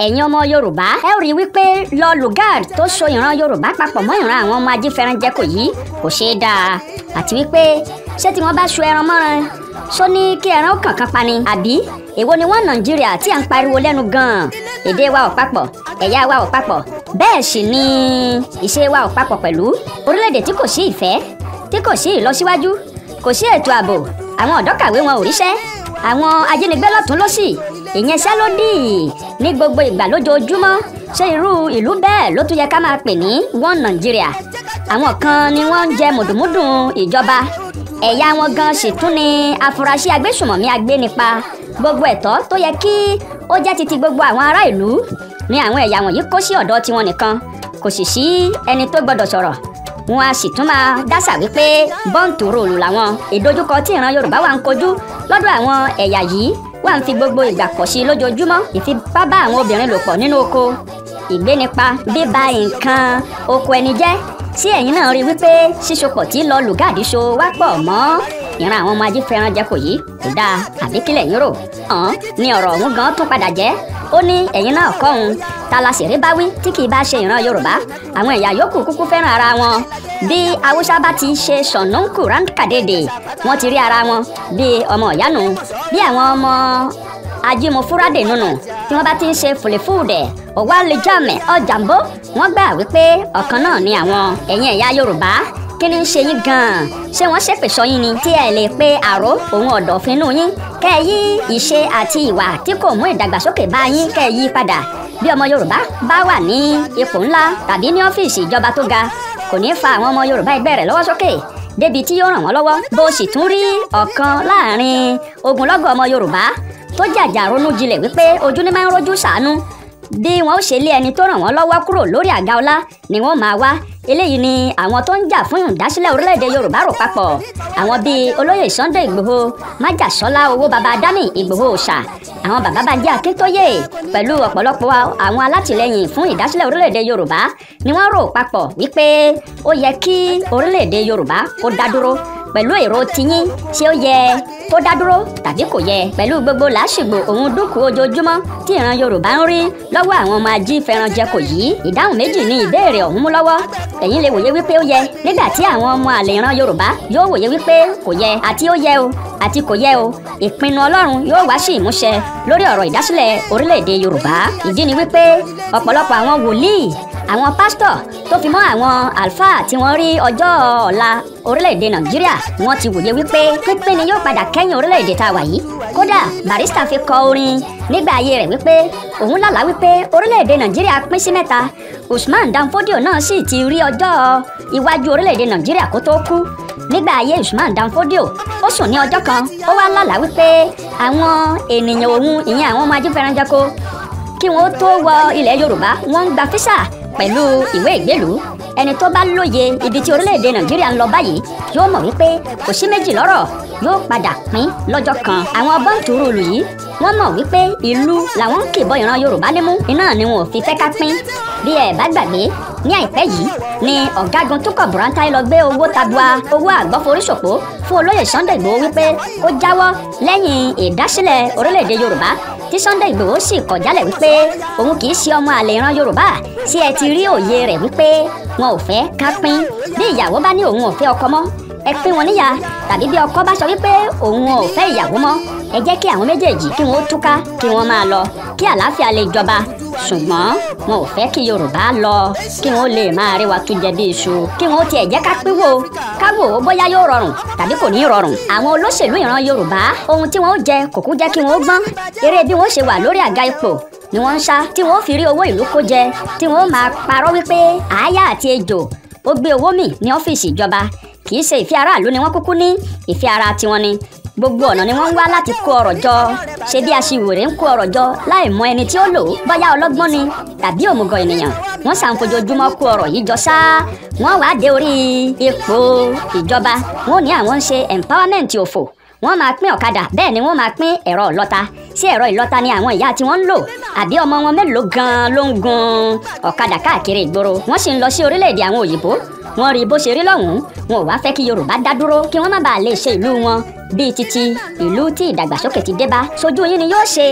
ẹ̀yin ọmọ Yorùbá ẹ rí wípé lọ lùgàd tó so ìran Yorùbá papọ̀ mọ́ ìran àwọn ọmọ ajífẹranjẹko yìí kò ṣeé dáa àti wípé ṣé tí wọ́n bá so ẹran mọ́ran ṣó ní kí ẹran ó kankan pa ni àbí èwo ni wọ́n Nàìjíríà tí à ń pariwo lẹ́nu gan-an èdè wa ò papọ̀ ẹ̀yà wa ò papọ̀ bẹ́ẹ̀ sì ni ìṣe wa ò papọ̀ pẹ̀lú orílẹ̀-èdè tí kò sí ìfẹ́ tí kò sí ìlọsíwájú kò sí ètò ààbò àwọn ọ̀dọ́ kàwé wọn ò ríṣẹ́ àwọn ajínigbé lọ́tún lọ́sì ìyẹnsẹ́lódì ní gbogbo ìgbà lójoojúmọ́ ṣé irú ìlú bẹ́ẹ̀ ló tún yẹ ká máa pè ní one Nàìjíríà àwọn kan ni wọ́n ń jẹ mùdùmúdùn ìjọba ẹ̀yà wọn gan sì tún ni afurasí agbésùmọ̀mí agbénipa gbogbo ẹ̀tọ́ tó yẹ kí ó jẹ́ titi gbogbo àwọn ará ìlú ni àwọn ẹ̀yà wọ̀nyí kó sí ọ̀dọ̀ tiwọn nìkan kò sì sí ẹni tó gbọdọ̀ sọ̀rọ̀ wọn a sì tún máa dásà wípé bọ́ǹtù ròlù làwọn ìdojúkọ tí ìran Yorùbá wà ń kojú lọ́dọ̀ àwọn ẹ̀yà yìí wà ń fi gbogbo ìgbà pọ̀ sí lójoojúmọ́ ìfipá bá àwọn obìnrin lò pọ̀ nínú oko ìgbénipa bíba nǹkan oko ẹni jẹ́ tí ẹ̀yin náà rí wípé ṣíṣopọ̀ tí lọ lùgàdì so wá pọ̀ mọ́ ìran àwọn ọmọ ajífẹranjẹko yìí kò dáa àbí kílẹ̀ yín rò ní ọ̀rọ̀ ọ̀hún gan tún padà jẹ́ ó ní ẹ̀yin náà kọ́ òun ta la sì rí bá wí tí kì í bá ṣe ìran Yorùbá àwọn ẹ̀yà yòókù kúkú fẹ́ràn ara wọn bí Haúsá bá ti ṣe sọ̀nùkù ránkàdédè wọ́n ti rí ara wọn bí ọmọ ìyánu bí àwọn ọmọ ajímọ̀fúrádé nùnù tí wọ́n bá ti ń ṣe fùlẹ̀fúùdẹ̀ ọ̀wálẹ̀jàmẹ̀ ọ̀jàmbó wọ́n gbà wípé ọ̀kan náà ni àwọn ẹ̀yin ẹ̀yà Yorùbá kí ni ń ṣe yín gan-an ṣé wọ́n ṣépè sọ yín ni tí ẹ lè pe àró òun ọ̀dọ̀fínú yín kẹ́ ẹ yí ìṣe àti ìwà tí kò mú ìdàgbàsókè bá yín kẹ́ ẹ yí padà bí ọmọ Yorùbá bá wà ní ipò ńlá tàbí ní ọ́fíìsì ìjọba tó ga kò ní fa àwọn ọmọ Yorùbá ẹgbẹ́ rẹ̀ lọ́wọ́ sókè débi tí yóò ràn wọ́n lọ́wọ́ bó sì tún rí ọ̀kan láàrin ogunlọ́gọ̀ ọmọ Yorùbá tó jàjà ronú jinlẹ̀ wípé ojú ní máa ń rojú ṣàánú bí wọn ó ṣe lé ẹni tó ràn wọ́n lọ́wọ́ kúrò lórí àga ọlá ni wọ́n máa wá eléyìí ni àwọn tó ń jà fún ìdásílẹ̀ orílẹ̀-èdè Yorùbá rò papọ̀ àwọn bíi olóyè Sunday Ìgbòho májàsọ́lá owó baba dami Ìgbòho òòṣà àwọn bàbá Bánjí Akíntóyè pẹ̀lú ọ̀pọ̀lọpọ̀ àwọn alátìlẹyìn fún ìdásílẹ̀ orílẹ̀-èdè Yorùbá ni wọ́n rò papọ̀ wípé ó yẹ kí orílẹ̀-èdè Yorùbá kó dá dúró pẹ̀lú èrò tiyín ṣé ó yẹ kó dá dúró tàbí kò yẹ pẹ̀lú gbogbo làásìgbò òun dúkùú ojoojúmọ́ tí ìran Yorùbá ń rí lọ́wọ́ àwọn ọmọ ajífẹranjẹko yìí ìdáhùn méjì ni ìbéèrè ọ̀hún mú lọ́wọ́ ẹ̀yin lè wòye wípé ó yẹ nígbà tí àwọn ọmọ àlè ìran Yorùbá yóò wòye wípé kò yẹ àti ó yẹ o àti kò yẹ o ìpinnu Ọlọ́run yóò wá sí ìmúṣẹ lórí ọ̀rọ̀ ìdásílẹ̀ orílẹ̀-èdè Yorùbá ìdí ni wípé ọ̀pọ̀lọpọ̀ àwọn wòlíì àwọn pásítọ̀ tó fi mọ́ àwọn àlùfáà tí wọ́n rí ọjọ́ ọ̀la orílẹ̀-èdè Nàìjíríà wọ́n ti wòye wípé pínpín ni yóò padà kẹ́yìn orílẹ̀-èdè tá a wà yìí kódà Barrister fi kọ orin nígbà ayé rẹ̀ wípé òun lálàá wípé orílẹ̀-èdè Nàìjíríà pín sí mẹ́ta Usman Dan Fodio náà sì ti rí ọjọ́ iwájú orílẹ̀-èdè Nàìjíríà kó tó kú nígbà ayé Usman Dan Fodio ó sùn ní ọjọ́ kan ó wá lálàá wípé àwọn ènìyàn òun ìyẹn àwọn ọmọ ajífẹranjẹko kí wọ́n tó wọ ilẹ̀ Yorùbá wọ́n ń gba físà pẹ̀lú ìwé ìgbélùú ẹni tó bá lóye ibi tí orílẹ̀-èdè Nàìjíríà ń lọ báyìí yóò mọ̀ wípé kò sí méjì lọ́rọ̀ yóò padà pín lọ́jọ́ kan àwọn bọ́ǹtù rúùlù yìí wọ́n mọ̀ wípé ìlú làwọn ń kìbọ ìran Yorùbá nímú iná ni wọn ò fi fẹ́ ká pín bí ẹ bá gbàgbé ní àìpẹ́ yìí ni ọ̀gágun Túkọ̀ Bùrántáì lọ gbé owó tabua owó àgbọ́foríṣòpó fún olóyè Sunday Ìgbòho wípé ó jáwọ́ lẹ́yìn ìdásílẹ̀ orílẹ̀-èdè Yorùbá tí Sunday Ìgbòho sì kọ̀ jálẹ̀ wípé òun kì í ṣe ọmọ àlè ìran Yorùbá tí ẹ ti rí òye rẹ̀ wípé wọn ò fẹ́ ká pín bí ìyàwó bá ní òun ò fẹ́ ọkọ mọ́ ẹ pín wọn níyà tàbí bí ọkọ bá sọ wípé òun ò fẹ́ ìyàwó mọ́ ẹ jẹ́ kí àwọn méjèèjì kí wọ́n túká kí wọ́n máa lọ kí àlàáfíà lè jọba ṣùgbọ́n wọn ò fẹ́ kí Yorùbá lọ kí wọ́n lè máa rí wa tún jẹ bí iṣu kí wọ́n tiẹ̀ jẹ́ ká pín wò ká wò ó bóyá yóò rọrùn tàbí kò ní rọrùn àwọn olóṣèlú ìran Yorùbá ohun tí wọ́n jẹ kò kú jẹ́ kí wọ́n gbọ́n eré bí wọ́n ṣe wà lórí àga ipò ni wọ́n ń sá tí wọ́n fi rí owó ìlú kó jẹ tí wọ́n máa parọ́ wípé àáyá àti ejò ó gbé owó mì ní ọ́fíìsì ìjọba kì í ṣe ìfẹ́ aráàlú ni wọ́n kúkú ní ìfẹ́ ara tiwọn ni gbogbo ọ̀nà ni wọ́n ń wá láti kó ọrọ̀ jọ ṣe bí aṣiwèrè ń kó ọrọ̀ jọ láì mọ ẹni tí ó lò ó bóyá ọlọ́gbọ́n ni tàbí òmùgọ̀ ènìyàn wọ́n ṣàǹfojoojúmọ́ kó ọrọ̀ yìí jọ ṣáá wọ́n wá dé orí ipò ìjọba wọ́n ní àwọn ń ṣe empowerment òfò wọ́n máa pín ọ̀kadà bẹ́ẹ̀ ni wọ́n máa pín ẹ̀rọ ìlọta sí ẹ̀rọ ìlọta ni àwọn ìyá tí wọ́n ń lò àbí ọmọ wọn mélòó gan-an ló ń gun ọ̀kadà káàkiri ìgboro wọ́n sì ń lọ sí orílẹ̀-èdè àwọn òyìnbó wọ́n rí bó ṣe rí lọ́hùn-ún wọn ò wá fẹ́ kí Yorùbá dá dúró kí wọ́n má bàa lè ṣe ìlú wọn bíi titi ìlú tí ìdàgbàsókè ti dé bá ṣojú yín ni yóò ṣe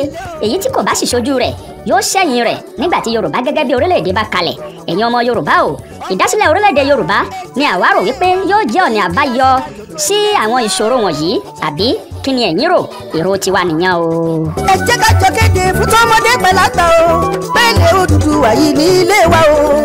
èyí tí kò bá sì ṣojú rẹ̀ yóò ṣẹ̀yìn rẹ̀ nígbà tí Yorùbá gẹ́gẹ́ bí orílẹ̀-èdè bá kalẹ̀ ẹ̀yin ọmọ Yorùbá o ìdásílẹ̀ orílẹ̀-èdè Yorùbá ni àwa rò wípé yóò jẹ́ ọ̀nà àbáyọ sí àwọn ìṣòro wọ̀nyí àbí kí ni ẹ̀yin rò èrò tiwa nìyẹn o. ẹ jẹ́ ká jọ kéde fún tọmọdé pẹ̀lú àgbà o pẹ́ẹ́lẹ́ Odùduwà yìí ní ilé wa o.